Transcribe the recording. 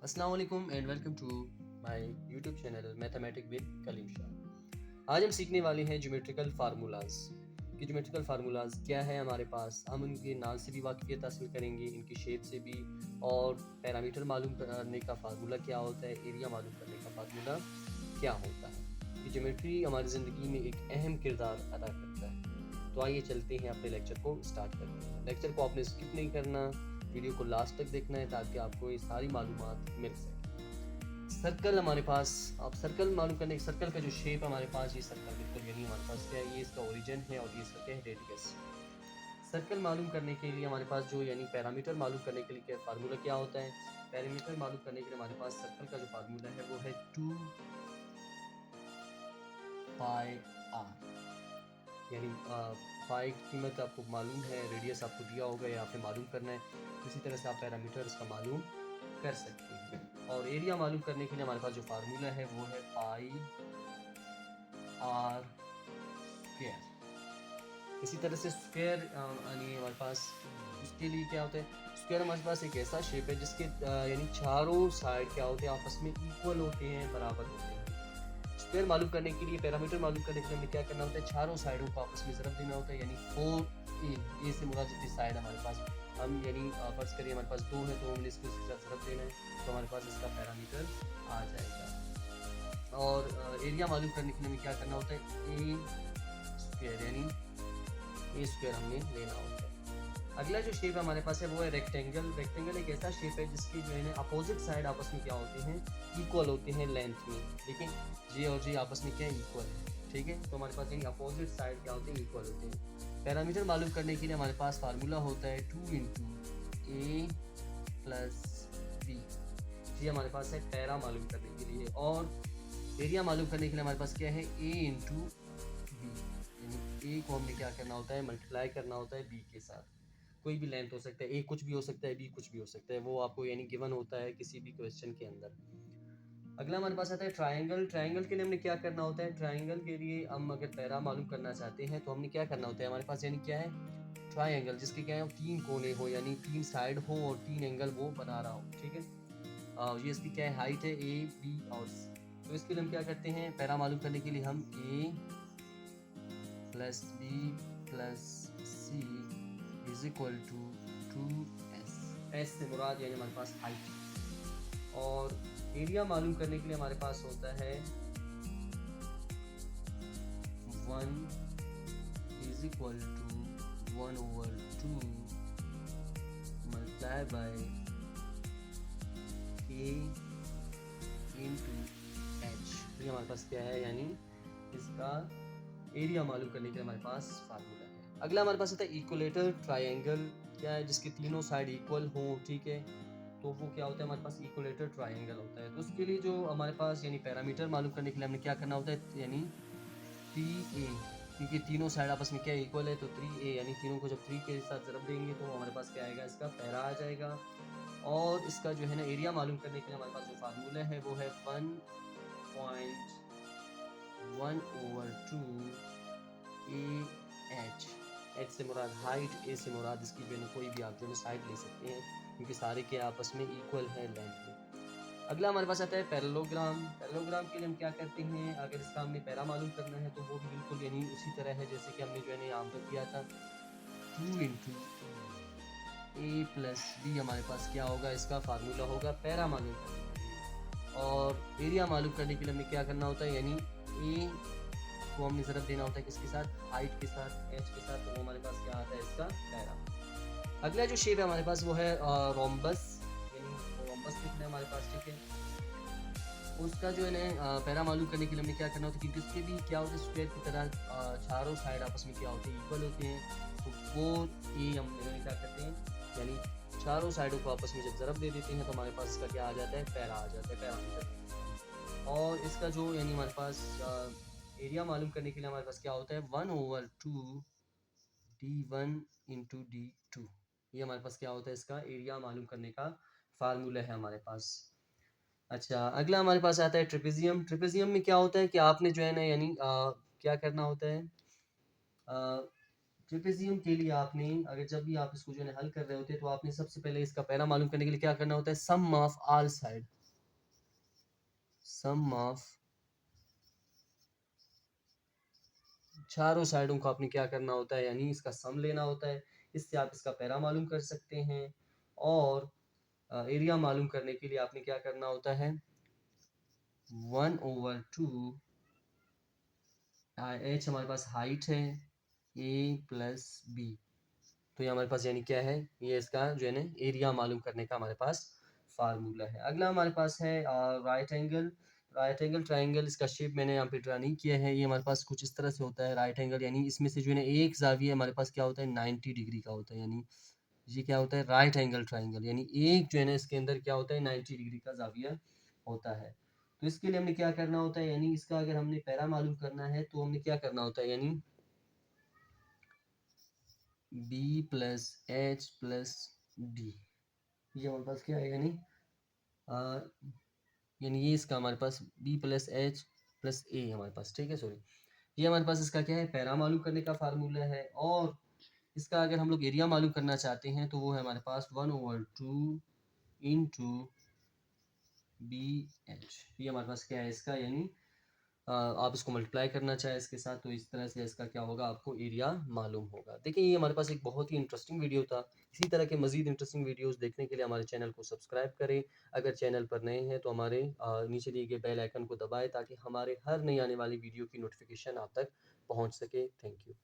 अस्सलाम वालेकुम and welcome to my YouTube channel mathematic with Kaleem Shah. आज हम सीखने वाले हैं ज्योमेट्रिकल फार्मूलाज कि ज्योमेट्रिकल फार्मूलाज क्या है हमारे पास। हम उनके नाम से भी वाकिफियत हासिल करेंगे, इनकी शेप से भी, और पैरामीटर मालूम करने का फार्मूला क्या होता है, एरिया मालूम करने का फार्मूला क्या होता है। कि ज्योमेट्री हमारी ज़िंदगी में एक अहम किरदार अदा करता है। तो आइए चलते हैं अपने लेक्चर को स्टार्ट करते हैं। लेक्चर को आपने स्किप नहीं करना, वीडियो को लास्ट तक देखना है ताकि आपको ये सारी मालूमात मिल सके। सर्कल हमारे पास, आप सर्कल मालूम करने, सर्कल का जो शेप हमारे पास, ये सर्कल बिल्कुल यही हमारे पास क्या है, ये इसका ओरिजिन है और ये इसका क्या है, रेडियस। सर्कल मालूम करने के लिए हमारे पास जो यानी पैरामीटर मालूम करने के लिए क्या फार्मूला क्या होता है, पैरामीटर मालूम करने के लिए हमारे पास सर्कल का जो फार्मूला है वो है 2 पाई आर। यानी पाई की कीमत आपको मालूम है, रेडियस आपको दिया होगा या आपने मालूम करना है। इसी तरह से आप पैरामीटर इसका मालूम कर सकते हैं। और एरिया मालूम करने के लिए हमारे पास जो फार्मूला है वो है पाई आर स्क्वायर। इसी तरह से स्क्वायर यानी हमारे पास उसके लिए क्या होता है, स्क्वायर हमारे पास एक ऐसा शेप है जिसके यानी चारों साइड क्या होते हैं, आपस में इक्वल होते हैं, बराबर होते हैं। स्क्वायर मालूम करने के लिए, पैरामीटर मालूम करने के लिए हमें क्या करना होता है, चारों साइडों को आपस में ज़रब देना होता है। यानी 4a से मुराद जितनी साइड हमारे पास, हम यानी फर्ज करिए हमारे पास 2 है तो हमने इसको इसके साथ ज़रब देना है तो हमारे पास इसका पैरामीटर आ जाएगा। और एरिया मालूम करने के लिए हमें क्या करना होता है, ए स्क्वायर, यानी ए स्क्वायर हमने लेना होता है। अगला जो शेप हमारे पास है वो है रेक्टेंगल। रेक्टेंगल एक ऐसा शेप है जिसकी जो है ना अपोजिट साइड आपस में क्या होते हैं, इक्वल होते हैं लेंथ में। लेकिन जे और जे आपस में क्या है, इक्वल है। ठीक है, तो हमारे पास यानी अपोजिट साइड क्या होते हैं, इक्वल होते हैं। पैरामीटर मालूम करने के लिए हमारे पास फार्मूला होता है 2 इंटू ए प्लस बी। ये हमारे पास है पैरा मालूम करने के लिए। और एरिया मालूम करने के लिए हमारे पास क्या है, ए इंटू बी। यानी ए को हमने क्या करना होता है, मल्टीप्लाई करना होता है बी के साथ। कोई भी लेंथ हो सकता है, ए कुछ भी हो सकता है, बी कुछ भी हो सकता है, वो आपको यानी गिवन होता है किसी भी क्वेश्चन के अंदर। अगला हमारे पास आता है ट्रायंगल। ट्रायंगल के लिए हमने क्या करना होता है, ट्रायंगल के लिए हम अगर पैरा मालूम करना चाहते हैं तो हमने क्या करना होता है, हमारे पास यानी क्या है, ट्रायंगल जिसके क्या है, 3 कोने हो, यानी 3 साइड हो और 3 एंगल वो बना रहा हो। ठीक है, ये इसकी क्या है, हाइट है ए बी और सी। तो इसके लिए हम क्या करते हैं, पैरा मालूम करने के लिए हम A plus B plus C is equal to 2s। S से मुराद यानी हमारे पास हाइट। और एरिया मालूम करने के लिए हमारे पास होता है 1 is equal to 1/2 multiply by A into H. तो ये हमारे पास क्या है, यानी इसका एरिया मालूम करने के लिए हमारे पास फार्मूला है। अगला हमारे पास आता है इक्वलेटर ट्रायंगल। क्या है, जिसके तीनों साइड इक्वल हो। ठीक है, तो वो क्या होता है, हमारे पास इक्वलेटर ट्रायंगल होता है। तो उसके लिए जो हमारे पास यानी पैरामीटर मालूम करने के लिए हमने क्या करना होता है, यानी 3a, क्योंकि तीनों साइड आपस में क्या इक्वल है तो 3a, यानी तीनों को जब 3 के साथ ज़रब देंगे तो हमारे पास क्या आएगा, इसका पैरा आ जाएगा। और इसका जो है ना एरिया मालूम करने के लिए हमारे पास जो फार्मूला है वो है 1.1/2 ए एच। एच से मुराद हाइट, ए से मुराद इसकी जो है कोई भी आप जो है साइड ले सकते हैं क्योंकि सारे के आपस में इक्वल है लेंथ में। अगला हमारे पास आता है पैरेललोग्राम। पैरेललोग्राम के लिए हम क्या करते हैं, अगर इसका हमने पैरा मालूम करना है तो वो भी बिल्कुल यानी उसी तरह है जैसे कि हमने जो है ना यहाँ पर किया था, 2 इंटू ए प्लस बी। हमारे पास क्या होगा, इसका फार्मूला होगा पैरा मालूम करने के लिए। और एरिया मालूम करने के लिए हमें क्या करना होता है, यानी ए को हमने ज़रब देना होता है किसके साथ, हाइट के साथ, एच के साथ। तो वो हमारे पास क्या आता है, इसका पैरा। अगला जो शेप है हमारे पास वो है रोम्बस, यानी रोम्बस लिखना है हमारे पास। ठीक है, उसका जो है ना पैरा मालूम करने के लिए हमें क्या करना होता है, क्योंकि उसके भी क्या होता है, स्क्वायर की तरह चारों साइड आपस में क्या होते हैं, इक्वल होते हैं। तो वो ए हम क्या करते हैं, यानी चारों साइडों को आपस में जब ज़रब दे देते हैं तो हमारे पास इसका क्या आ जाता है, पैरा आ जाता है, पैरामीटर। और इसका जो यानी हमारे पास एरिया मालूम करने के लिए हमारे पास क्या होता है, 1/2 d1 इंटू d2। ये हमारे पास क्या होता है, इसका एरिया मालूम करने का फार्मूला है हमारे पास। अच्छा, अगला हमारे पास आता है ट्रेपेजियम। ट्रेपेजियम में क्या होता है कि आपने जो है ना यानी क्या करना होता है, ट्रेपेजियम के लिए आपने अगर जब भी आप इसको जो है हल कर रहे होते हैं तो आपने सबसे पहले इसका पैरा मालूम करने के लिए क्या करना होता है, sum of all side, sum of चारों साइडों को आपने क्या करना होता है, यानी इसका सम लेना होता है। इससे आप इसका पैरा मालूम कर सकते हैं। और एरिया मालूम करने के लिए आपने क्या करना होता है, 1/2 एच हमारे पास हाइट है, ए प्लस बी, तो ये हमारे पास यानी क्या है, ये इसका जो है ना एरिया मालूम करने का हमारे पास फार्मूला है। अगला हमारे पास है right angle. Right angle triangle, इसका शेप मैंने यहाँ पे ड्रा नहीं किया है। ये हमारे पास कुछ इस तरह से होता है राइट एंगल, यानी इसमें से जो है ना एक जाविया हमारे पास क्या होता है, 90 डिग्री का होता है। यानी ये क्या होता है, राइट एंगल ट्राइंगल, यानी एक जो है ना इसके अंदर क्या होता है, 90 डिग्री का जाविया होता है। तो इसके लिए हमने क्या करना होता है, यानी इसका अगर हमने पैरा मालूम करना है तो हमने क्या करना होता है, यानी B plus H plus D, ये हमारे पास क्या है, यानी यानी ये इसका हमारे पास बी प्लस एच प्लस ए हमारे पास, ठीक है, सॉरी, ये हमारे पास इसका क्या है, पैरा मालूम करने का फार्मूला है। और इसका अगर हम लोग एरिया मालूम करना चाहते हैं तो वो है हमारे पास 1/2 इंटू बी एच, ये हमारे पास क्या है इसका, यानी आप इसको मल्टीप्लाई करना चाहे इसके साथ तो इस तरह से इसका क्या होगा, आपको एरिया मालूम होगा। देखिए ये हमारे पास एक बहुत ही इंटरेस्टिंग वीडियो था। इसी तरह के मजीद इंटरेस्टिंग वीडियोस देखने के लिए हमारे चैनल को सब्सक्राइब करें। अगर चैनल पर नए हैं तो हमारे नीचे दिए गए बेल आइकन को दबाएं ताकि हमारे हर नई आने वाली वीडियो की नोटिफिकेशन आप तक पहुंच सके। Thank you.